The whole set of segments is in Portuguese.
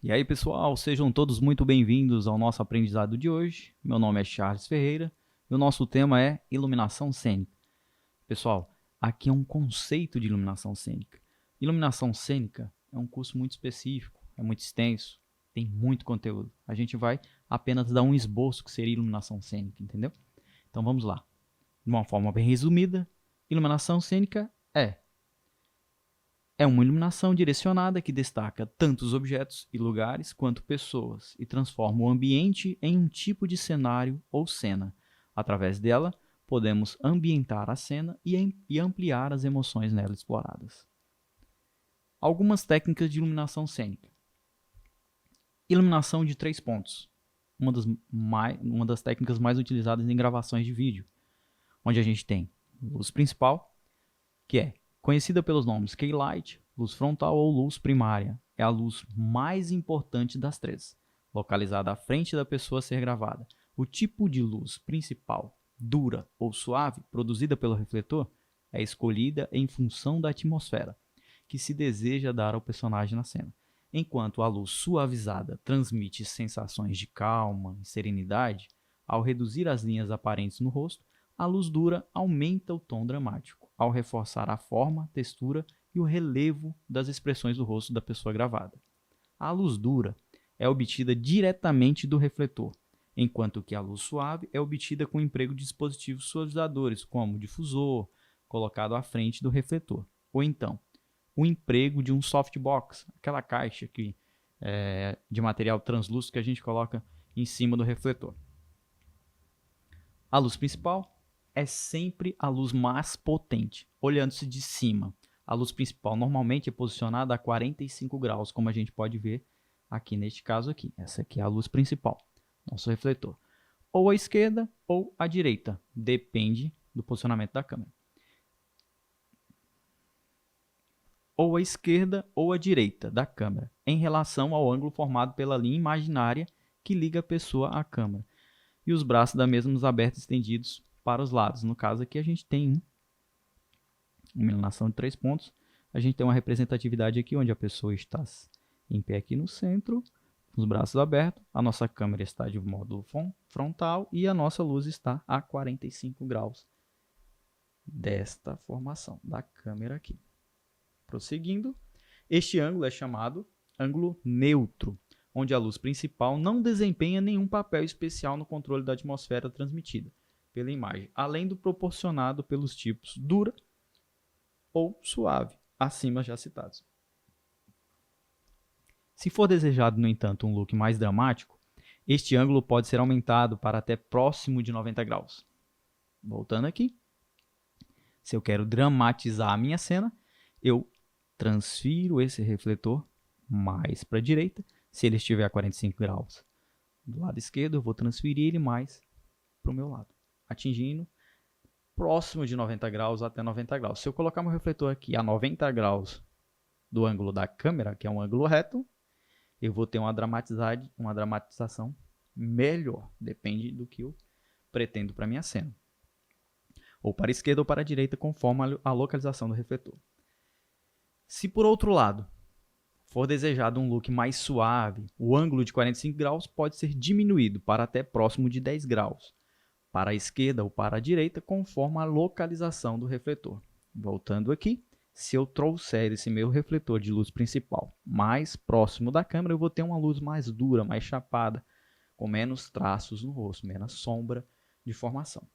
E aí, pessoal, sejam todos muito bem-vindos ao nosso aprendizado de hoje. Meu nome é Charles Ferreira e o nosso tema é iluminação cênica. Pessoal, aqui é um conceito de iluminação cênica. Iluminação cênica é um curso muito específico, é muito extenso, tem muito conteúdo. A gente vai apenas dar um esboço que seria iluminação cênica, entendeu? Então vamos lá. De uma forma bem resumida, iluminação cênica é uma iluminação direcionada que destaca tanto os objetos e lugares quanto pessoas e transforma o ambiente em um tipo de cenário ou cena. Através dela, podemos ambientar a cena e ampliar as emoções nela exploradas. Algumas técnicas de iluminação cênica. Iluminação de 3 pontos. Uma das técnicas mais utilizadas em gravações de vídeo, onde a gente tem luz principal, que é conhecida pelos nomes keylight, luz frontal ou luz primária. É a luz mais importante das três, localizada à frente da pessoa a ser gravada. O tipo de luz principal, dura ou suave, produzida pelo refletor, é escolhida em função da atmosfera que se deseja dar ao personagem na cena. Enquanto a luz suavizada transmite sensações de calma e serenidade, ao reduzir as linhas aparentes no rosto, a luz dura aumenta o tom dramático, ao reforçar a forma, textura e o relevo das expressões do rosto da pessoa gravada. A luz dura é obtida diretamente do refletor, enquanto que a luz suave é obtida com o emprego de dispositivos suavizadores, como o difusor, colocado à frente do refletor, ou então o emprego de um softbox, aquela caixa de material translúcido que a gente coloca em cima do refletor. A luz principal é sempre a luz mais potente, olhando-se de cima. A luz principal normalmente é posicionada a 45 graus, como a gente pode ver aqui neste caso aqui. Essa aqui é a luz principal, nosso refletor. Ou à esquerda ou à direita, depende do posicionamento da câmera. Ou à esquerda ou à direita da câmera, em relação ao ângulo formado pela linha imaginária que liga a pessoa à câmera. E os braços da mesma abertos e estendidos para os lados. No caso aqui a gente tem uma iluminação de 3 pontos. A gente tem uma representatividade aqui onde a pessoa está em pé aqui no centro, com os braços abertos. A nossa câmera está de modo frontal e a nossa luz está a 45 graus desta formação da câmera aqui. Prosseguindo, este ângulo é chamado ângulo neutro, onde a luz principal não desempenha nenhum papel especial no controle da atmosfera transmitida pela imagem, além do proporcionado pelos tipos dura ou suave, acima já citados. Se for desejado, no entanto, um look mais dramático, este ângulo pode ser aumentado para até próximo de 90 graus. Voltando aqui, se eu quero dramatizar a minha cena, eu transfiro esse refletor mais para a direita. Se ele estiver a 45 graus do lado esquerdo, eu vou transferir ele mais para o meu lado, atingindo próximo de 90 graus até 90 graus. Se eu colocar meu refletor aqui a 90 graus do ângulo da câmera, que é um ângulo reto, eu vou ter uma dramatização melhor. Depende do que eu pretendo para minha cena. Ou para a esquerda ou para a direita, conforme a localização do refletor. Se por outro lado for desejado um look mais suave, o ângulo de 45 graus pode ser diminuído para até próximo de 10 graus, para a esquerda ou para a direita, conforme a localização do refletor. Voltando aqui, se eu trouxer esse meu refletor de luz principal mais próximo da câmera, eu vou ter uma luz mais dura, mais chapada, com menos traços no rosto, menos sombra de formação.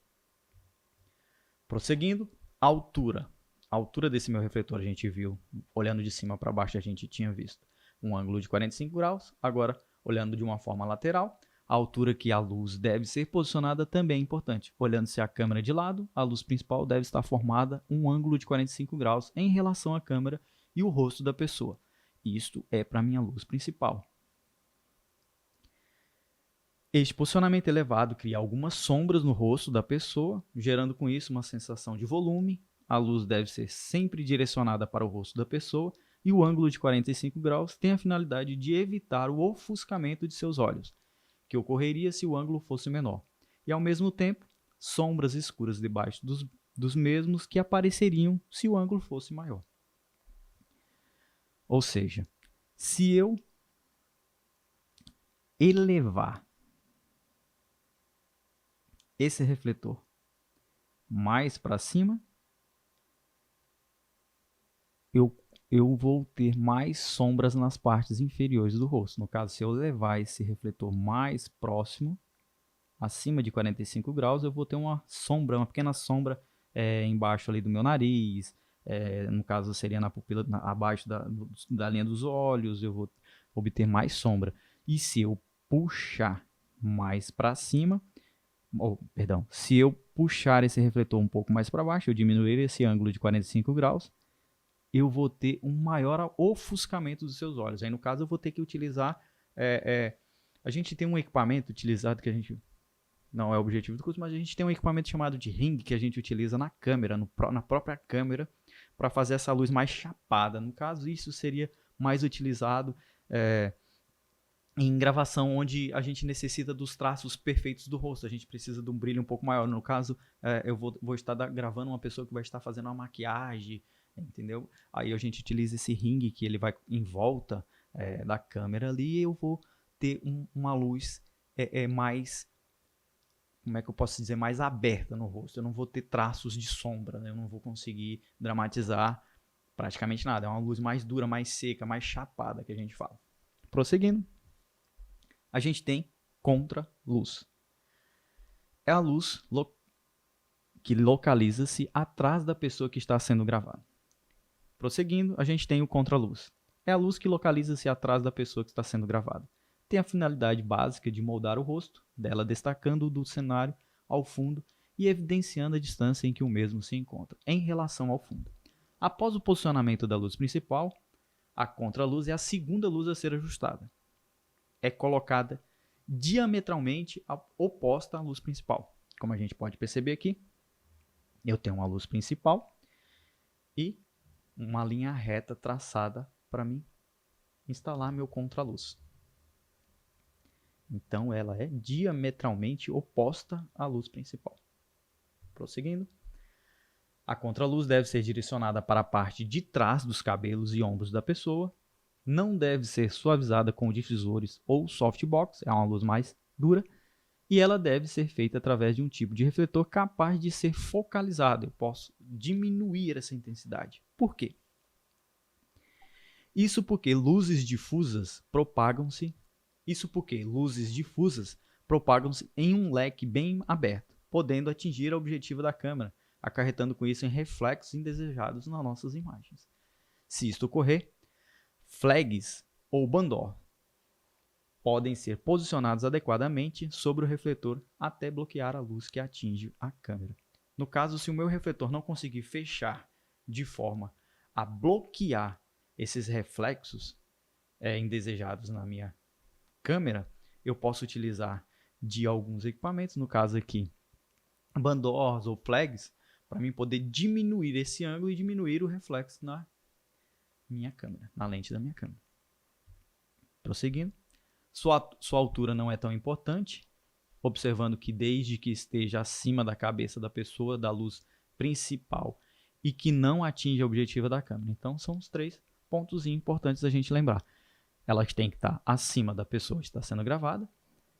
Prosseguindo, altura. A altura desse meu refletor a gente viu, olhando de cima para baixo a gente tinha visto um ângulo de 45 graus, agora olhando de uma forma lateral, a altura que a luz deve ser posicionada também é importante. Olhando-se a câmera de lado, a luz principal deve estar formada um ângulo de 45 graus em relação à câmera e o rosto da pessoa. Isto é para a minha luz principal. Este posicionamento elevado cria algumas sombras no rosto da pessoa, gerando com isso uma sensação de volume. A luz deve ser sempre direcionada para o rosto da pessoa e o ângulo de 45 graus tem a finalidade de evitar o ofuscamento de seus olhos, que ocorreria se o ângulo fosse menor, e ao mesmo tempo, sombras escuras debaixo dos mesmos que apareceriam se o ângulo fosse maior. Ou seja, se eu elevar esse refletor mais para cima, eu vou ter mais sombras nas partes inferiores do rosto. No caso, se eu levar esse refletor mais próximo, acima de 45 graus, eu vou ter uma sombra, uma pequena sombra embaixo ali do meu nariz, no caso seria na pupila, abaixo da linha dos olhos, eu vou obter mais sombra. E se eu puxar mais para cima, se eu puxar esse refletor um pouco mais para baixo, eu diminuir esse ângulo de 45 graus, eu vou ter um maior ofuscamento dos seus olhos. Aí no caso eu vou ter que utilizar, a gente tem um equipamento utilizado que a gente, não é o objetivo do curso, mas a gente tem um equipamento chamado de ring que a gente utiliza na câmera, na própria câmera, para fazer essa luz mais chapada. No caso, isso seria mais utilizado em gravação onde a gente necessita dos traços perfeitos do rosto. A gente precisa de um brilho um pouco maior. No caso, eu vou estar gravando uma pessoa que vai estar fazendo uma maquiagem, entendeu? Aí a gente utiliza esse ring que ele vai em volta da câmera ali e eu vou ter uma luz mais, como é que eu posso dizer, mais aberta no rosto. Eu não vou ter traços de sombra, né? Eu não vou conseguir dramatizar praticamente nada. É uma luz mais dura, mais seca, mais chapada que a gente fala. Prosseguindo, a gente tem contraluz. É a luz que localiza-se atrás da pessoa que está sendo gravada. Prosseguindo, a gente tem o contraluz. É a luz que localiza-se atrás da pessoa que está sendo gravada. Tem a finalidade básica de moldar o rosto dela, destacando-o do cenário ao fundo e evidenciando a distância em que o mesmo se encontra em relação ao fundo. Após o posicionamento da luz principal, a contraluz é a segunda luz a ser ajustada. É colocada diametralmente oposta à luz principal. Como a gente pode perceber aqui, eu tenho uma luz principal e uma linha reta traçada para mim instalar meu contraluz. Então ela é diametralmente oposta à luz principal. Prosseguindo, a contraluz deve ser direcionada para a parte de trás dos cabelos e ombros da pessoa. Não deve ser suavizada com difusores ou softbox, é uma luz mais dura, e ela deve ser feita através de um tipo de refletor capaz de ser focalizado. Eu posso diminuir essa intensidade. Por quê? Isso porque luzes difusas propagam-se em um leque bem aberto, podendo atingir o objetivo da câmera, acarretando com isso em reflexos indesejados nas nossas imagens. Se isto ocorrer, flags ou bandor podem ser posicionados adequadamente sobre o refletor até bloquear a luz que atinge a câmera. No caso, se o meu refletor não conseguir fechar de forma a bloquear esses reflexos indesejados na minha câmera, eu posso utilizar de alguns equipamentos, no caso aqui, bandors ou flags, para mim poder diminuir esse ângulo e diminuir o reflexo na minha câmera, na lente da minha câmera. Prosseguindo, sua altura não é tão importante, observando que desde que esteja acima da cabeça da pessoa, da luz principal, e que não atinja a objetiva da câmera. Então, são os 3 pontos importantes a gente lembrar. Elas têm que estar acima da pessoa que está sendo gravada,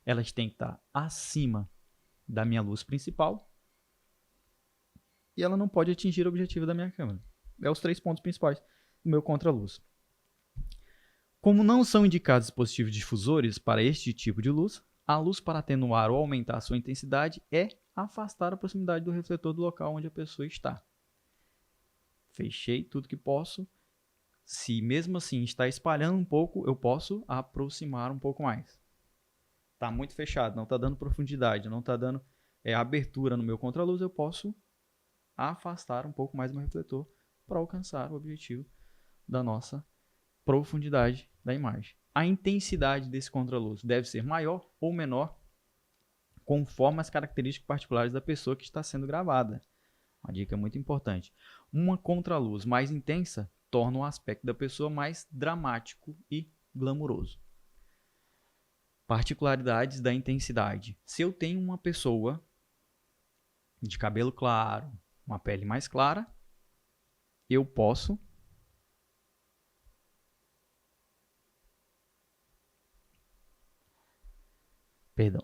elas têm que estar acima da minha luz principal, e ela não pode atingir o objetivo da minha câmera. É os 3 pontos principais do meu contraluz. Como não são indicados dispositivos difusores para este tipo de luz, a luz para atenuar ou aumentar sua intensidade é afastar a proximidade do refletor do local onde a pessoa está. Fechei tudo que posso. Se mesmo assim está espalhando um pouco, eu posso aproximar um pouco mais. Está muito fechado, não está dando profundidade, não está dando abertura no meu contraluz, eu posso afastar um pouco mais o meu refletor para alcançar o objetivo da nossa profundidade da imagem. A intensidade desse contraluz deve ser maior ou menor conforme as características particulares da pessoa que está sendo gravada. Uma dica muito importante. Uma contraluz mais intensa torna o aspecto da pessoa mais dramático e glamuroso. Particularidades da intensidade. Se eu tenho uma pessoa de cabelo claro, uma pele mais clara, eu posso Perdão.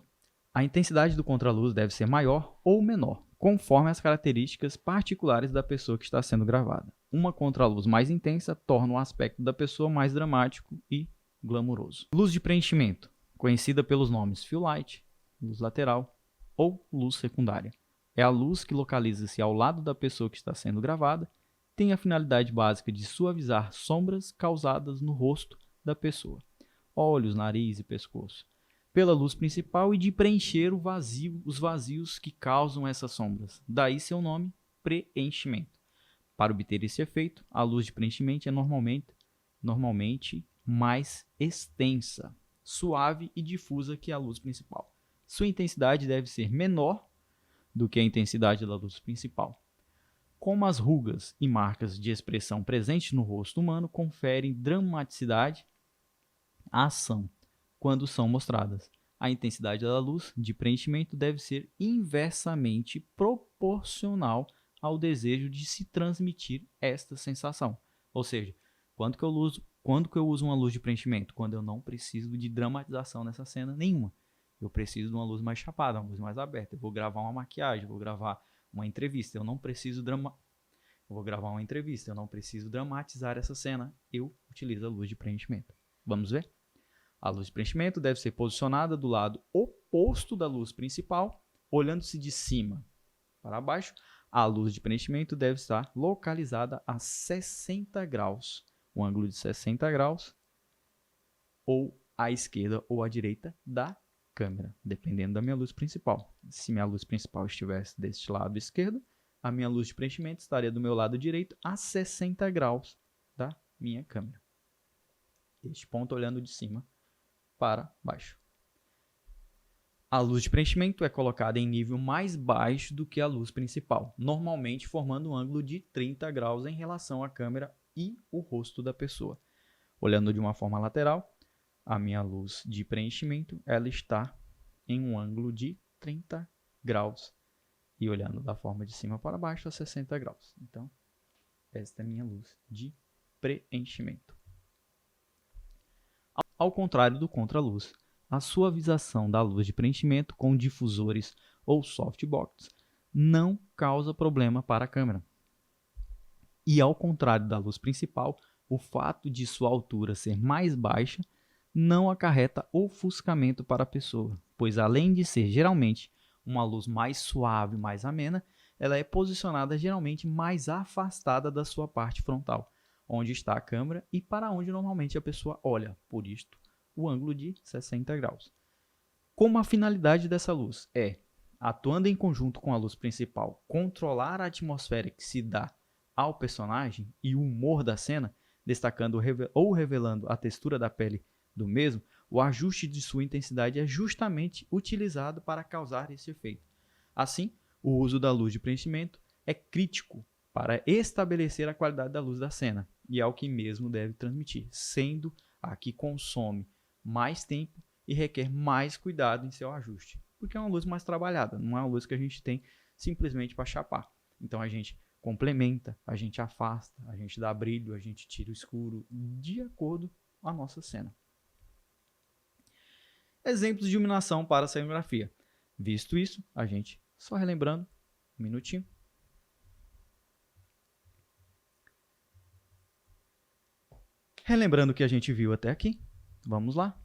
A intensidade do contraluz deve ser maior ou menor, conforme as características particulares da pessoa que está sendo gravada. Uma contraluz mais intensa torna o aspecto da pessoa mais dramático e glamouroso. Luz de preenchimento, conhecida pelos nomes fill light, luz lateral ou luz secundária. É a luz que localiza-se ao lado da pessoa que está sendo gravada, tem a finalidade básica de suavizar sombras causadas no rosto da pessoa, olhos, nariz e pescoço, pela luz principal e de preencher os vazios que causam essas sombras. Daí seu nome, preenchimento. Para obter esse efeito, a luz de preenchimento é normalmente mais extensa, suave e difusa que a luz principal. Sua intensidade deve ser menor do que a intensidade da luz principal. Como as rugas e marcas de expressão presentes no rosto humano conferem dramaticidade à ação quando são mostradas, a intensidade da luz de preenchimento deve ser inversamente proporcional ao desejo de se transmitir esta sensação. Ou seja, quando que eu uso uma luz de preenchimento? Quando eu não preciso de dramatização nessa cena nenhuma. Eu preciso de uma luz mais chapada, uma luz mais aberta. Eu vou gravar uma maquiagem, vou gravar uma entrevista. Eu vou gravar uma entrevista, eu não preciso dramatizar essa cena. Eu utilizo a luz de preenchimento. Vamos ver? A luz de preenchimento deve ser posicionada do lado oposto da luz principal, olhando-se de cima para baixo. A luz de preenchimento deve estar localizada a 60 graus, um ângulo de 60 graus, ou à esquerda ou à direita da câmera, dependendo da minha luz principal. Se minha luz principal estivesse deste lado esquerdo, a minha luz de preenchimento estaria do meu lado direito a 60 graus da minha câmera. Este ponto olhando de cima para baixo. A luz de preenchimento é colocada em nível mais baixo do que a luz principal, normalmente formando um ângulo de 30 graus em relação à câmera e o rosto da pessoa. Olhando de uma forma lateral, a minha luz de preenchimento ela está em um ângulo de 30 graus e olhando da forma de cima para baixo a 60 graus. Então, esta é a minha luz de preenchimento. Ao contrário do contraluz, a suavização da luz de preenchimento com difusores ou softbox não causa problema para a câmera. E ao contrário da luz principal, o fato de sua altura ser mais baixa não acarreta ofuscamento para a pessoa, pois além de ser geralmente uma luz mais suave, mais amena, ela é posicionada geralmente mais afastada da sua parte frontal, onde está a câmera e para onde normalmente a pessoa olha, por isto o ângulo de 60 graus. Como a finalidade dessa luz é, atuando em conjunto com a luz principal, controlar a atmosfera que se dá ao personagem e o humor da cena, destacando ou revelando a textura da pele do mesmo, o ajuste de sua intensidade é justamente utilizado para causar esse efeito. Assim, o uso da luz de preenchimento é crítico para estabelecer a qualidade da luz da cena, e é o que mesmo deve transmitir, sendo a que consome mais tempo e requer mais cuidado em seu ajuste, porque é uma luz mais trabalhada, não é uma luz que a gente tem simplesmente para chapar. Então a gente complementa, a gente afasta, a gente dá brilho, a gente tira o escuro, de acordo com a nossa cena. Exemplos de iluminação para a cenografia. Visto isso, a gente, só relembrando, um minutinho. Relembrando o que a gente viu até aqui, vamos lá.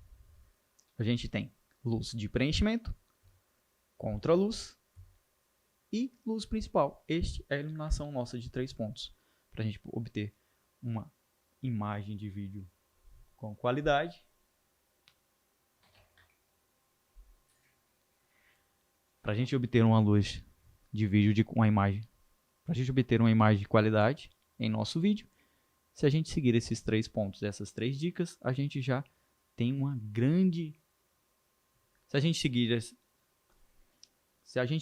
A gente tem luz de preenchimento, contraluz e luz principal. Este é a iluminação nossa de 3 pontos, para a gente obter uma imagem de vídeo com qualidade. Para a gente obter uma luz de vídeo de uma imagem, para a gente obter uma imagem de qualidade em nosso vídeo, se a gente seguir esses 3 pontos, essas 3 dicas, a gente já tem uma grande... Se a gente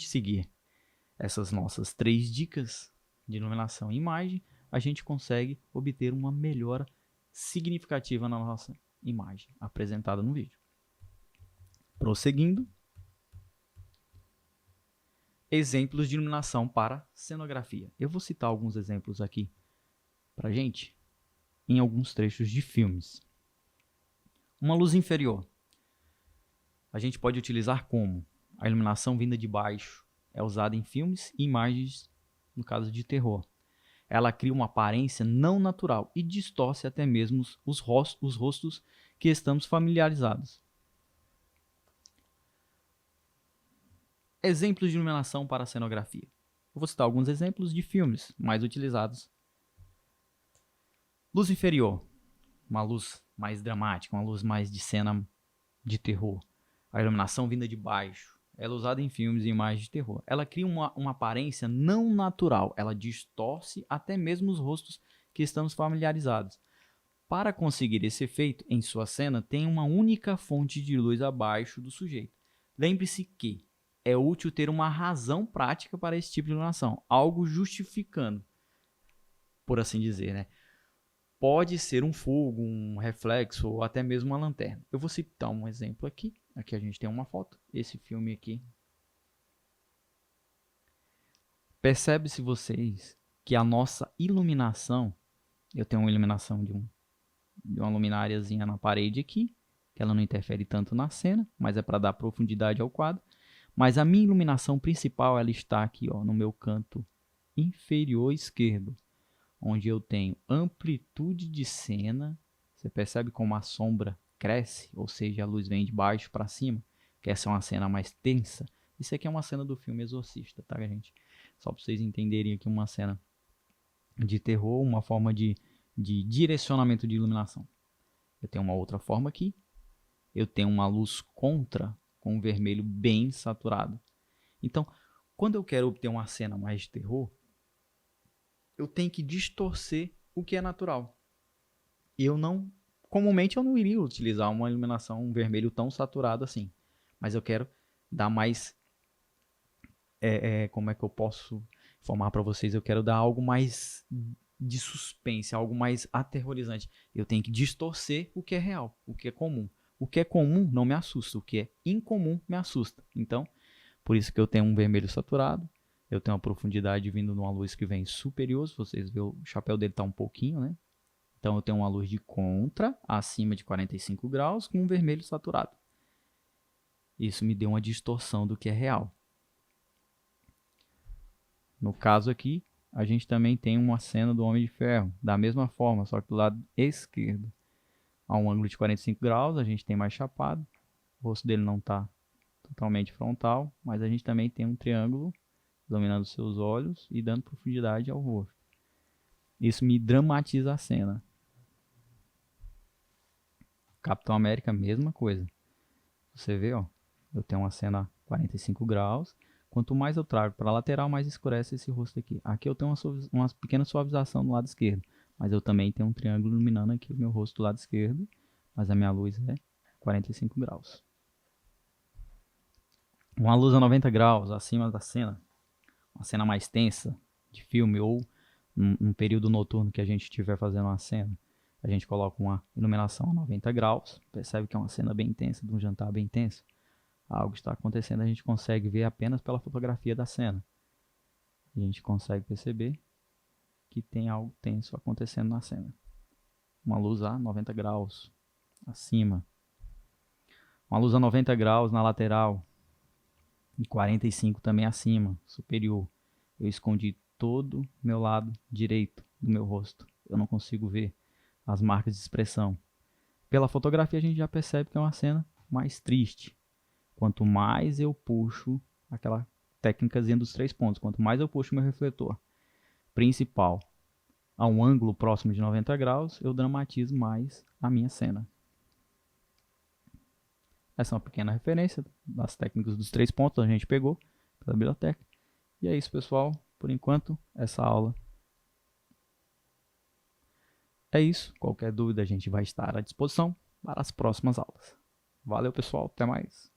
seguir essas nossas 3 dicas de iluminação e imagem, a gente consegue obter uma melhora significativa na nossa imagem apresentada no vídeo. Prosseguindo. Exemplos de iluminação para cenografia. Eu vou citar alguns exemplos aqui para a gente em alguns trechos de filmes. Uma luz inferior. A gente pode utilizar como? A iluminação vinda de baixo é usada em filmes e imagens, no caso de terror. Ela cria uma aparência não natural e distorce até mesmo os rostos que estamos familiarizados. Exemplos de iluminação para a cenografia. Eu vou citar alguns exemplos de filmes mais utilizados. Luz inferior, uma luz mais dramática, uma luz mais de cena de terror. A iluminação vinda de baixo, ela é usada em filmes e imagens de terror. Ela cria uma aparência não natural, ela distorce até mesmo os rostos que estamos familiarizados. Para conseguir esse efeito, em sua cena tem uma única fonte de luz abaixo do sujeito. Lembre-se que é útil ter uma razão prática para esse tipo de iluminação, algo justificando, por assim dizer, né? Pode ser um fogo, um reflexo ou até mesmo uma lanterna. Eu vou citar um exemplo aqui. Aqui a gente tem uma foto. Esse filme aqui. Percebe-se vocês que a nossa iluminação, eu tenho uma iluminação de uma lumináriazinha na parede aqui, que ela não interfere tanto na cena, mas é para dar profundidade ao quadro. Mas a minha iluminação principal, ela está aqui, ó, no meu canto inferior esquerdo, onde eu tenho amplitude de cena. Você percebe como a sombra cresce, ou seja, a luz vem de baixo para cima, que essa é uma cena mais tensa. Isso aqui é uma cena do filme Exorcista, tá, gente? Só para vocês entenderem aqui uma cena de terror, uma forma de direcionamento de iluminação. Eu tenho uma outra forma aqui. Eu tenho uma luz contra com um vermelho bem saturado. Então, quando eu quero obter uma cena mais de terror, eu tenho que distorcer o que é natural. Comumente eu não iria utilizar uma iluminação, um vermelho tão saturado assim. Mas eu quero dar mais, como é que eu posso informar para vocês? Eu quero dar algo mais de suspense, algo mais aterrorizante. Eu tenho que distorcer o que é real, o que é comum. O que é comum não me assusta, o que é incomum me assusta. Então, por isso que eu tenho um vermelho saturado. Eu tenho uma profundidade vindo de uma luz que vem superior. Se vocês verem, o chapéu dele está um pouquinho, né? Então eu tenho uma luz de contra, acima de 45 graus, com um vermelho saturado. Isso me deu uma distorção do que é real. No caso aqui, a gente também tem uma cena do Homem de Ferro, da mesma forma, só que do lado esquerdo. A um ângulo de 45 graus, a gente tem mais chapado. O rosto dele não está totalmente frontal, mas a gente também tem um triângulo dominando seus olhos e dando profundidade ao rosto. Isso me dramatiza a cena. Capitão América, mesma coisa. Você vê, ó, eu tenho uma cena a 45 graus. Quanto mais eu trago para a lateral, mais escurece esse rosto aqui. Aqui eu tenho uma pequena suavização no lado esquerdo, mas eu também tenho um triângulo iluminando aqui o meu rosto do lado esquerdo, mas a minha luz é 45 graus. Uma luz a 90 graus acima da cena, uma cena mais tensa de filme ou um período noturno que a gente estiver fazendo uma cena, a gente coloca uma iluminação a 90 graus, percebe que é uma cena bem tensa, de um jantar bem tenso. Algo está acontecendo, a gente consegue ver apenas pela fotografia da cena. A gente consegue perceber que tem algo tenso acontecendo na cena. Uma luz a 90 graus acima. Uma luz a 90 graus na lateral. E 45 também acima, superior. Eu escondi todo o meu lado direito do meu rosto. Eu não consigo ver as marcas de expressão. Pela fotografia a gente já percebe que é uma cena mais triste. Quanto mais eu puxo aquela técnicazinha dos 3 pontos, quanto mais eu puxo meu refletor principal a um ângulo próximo de 90 graus, eu dramatizo mais a minha cena. Essa é uma pequena referência das técnicas dos 3 pontos que a gente pegou pela biblioteca. E é isso, pessoal. Por enquanto, essa aula é isso. Qualquer dúvida a gente vai estar à disposição para as próximas aulas. Valeu, pessoal. Até mais.